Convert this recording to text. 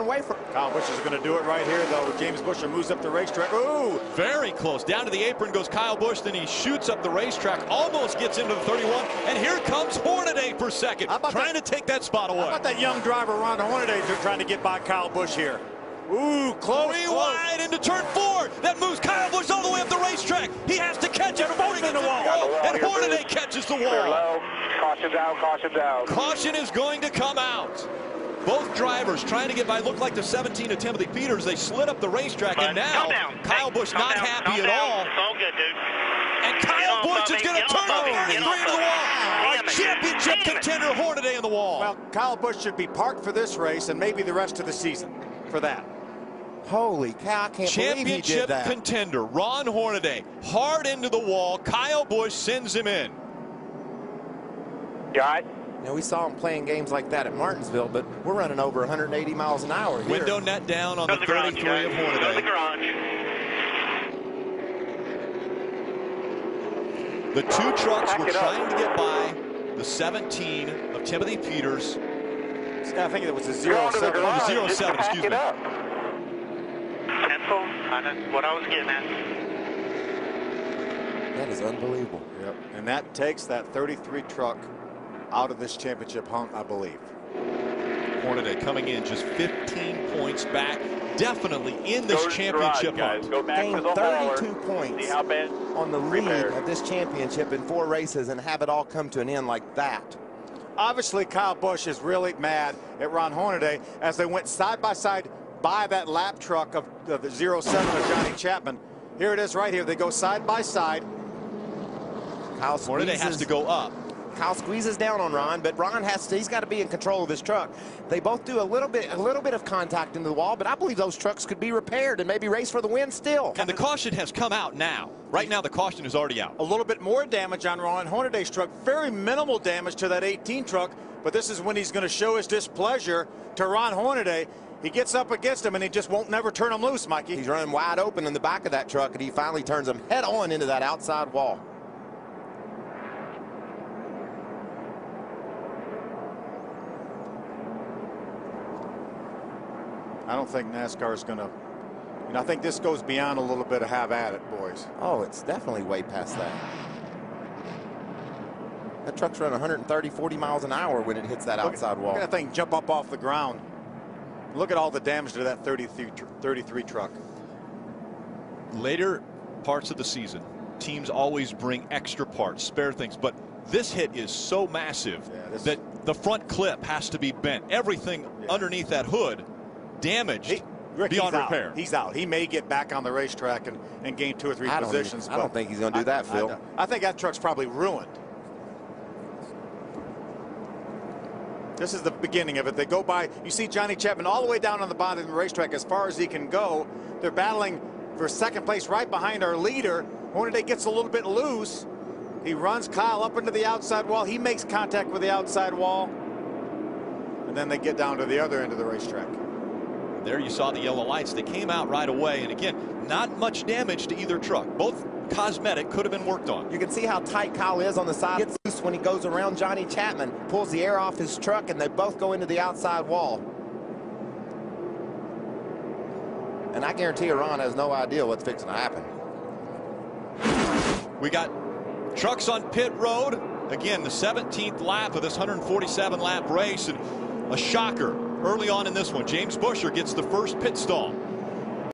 away from. Kyle Busch is going to do it right here, though. James Busch moves up the racetrack. Ooh! Very close. Down to the apron goes Kyle Busch. Then he shoots up the racetrack, almost gets into the 31. And here comes Hornaday for second, trying to take that spot away. How about that young driver, Ron Hornaday, trying to get by Kyle Busch here? Ooh, close. Wide into turn 4. That moves Kyle Busch all the way up the racetrack. He has to catch it before he gets to the wall. And Hornaday catches the wall. Caution's out, caution's out. Caution is going to come out. Both drivers trying to get by. Looked like the 17 of Timothy Peters. They slid up the racetrack, and now Kyle Busch not happy at all. It's all good, dude. And Kyle Busch is going to turn the 33 into the wall. Our championship contender Hornaday in the wall. Well, Kyle Busch should be parked for this race and maybe the rest of the season for that. Holy cow, I can't believe he did that. Championship contender Ron Hornaday hard into the wall. Kyle Busch sends him in. You all right? You know, we saw him playing games like that at Martinsville, but we're running over 180 miles an hour here. Window net down on the 33 of Hornaday. The garage. The two trucks were trying to get by the 17 of Timothy Peters. I think it was a 07. Oh, the 07, excuse me. Pencil, that's what I was getting at. That is unbelievable. Yep. And that takes that 33 truck out of this championship hunt, I believe. Hornaday coming in just 15 points back, definitely in this championship hunt. Go back Gained to the 32 points See how bad on the lead of this championship in 4 races and have it all come to an end like that. Obviously, Kyle Busch is really mad at Ron Hornaday as they went side by side by that lap truck of the 07 of Johnny Chapman. Here it is right here. They go side by side. Hornaday has to go up. Kyle squeezes down on Ron, but Ron he's got to be in control of his truck. They both do a little bit of contact into the wall, but I believe those trucks could be repaired and maybe race for the win still. And the caution has come out now. Right now, the caution is already out. A little bit more damage on Ron Hornaday's truck. Very minimal damage to that 18 truck, but this is when he's going to show his displeasure to Ron Hornaday. He gets up against him, and he just won't never turn him loose, Mikey. He's running wide open in the back of that truck, and he finally turns him head on into that outside wall. I don't think NASCAR is going to, I think this goes beyond a little bit of have at it, boys. Oh, it's definitely way past that. That truck's running 130, 40 miles an hour when it hits that outside wall. Look at that thing jump up off the ground. Look at all the damage to that 33 truck. Later parts of the season, teams always bring extra parts, spare things, but this hit is so massive that the front clip has to be bent. Everything underneath that hood damaged beyond repair. He's out. He may get back on the racetrack and gain 2 or 3 positions. I don't think he's going to do that, Phil. I think that truck's probably ruined. This is the beginning of it. They go by. You see Johnny Chapman all the way down on the bottom of the racetrack as far as he can go. They're battling for second place right behind our leader. Hornaday gets a little bit loose. He runs Kyle up into the outside wall. He makes contact with the outside wall. And then they get down to the other end of the racetrack. There you saw the yellow lights. They came out right away. And again, not much damage to either truck. Both cosmetic, could have been worked on. You can see how tight Kyle is on the side. Gets loose when he goes around Johnny Chapman, pulls the air off his truck, and they both go into the outside wall. And I guarantee you Ron has no idea what's fixing to happen. We got trucks on pit road. Again, the 17th lap of this 147 lap race, and a shocker early on in this one. James Buescher gets the first pit stall.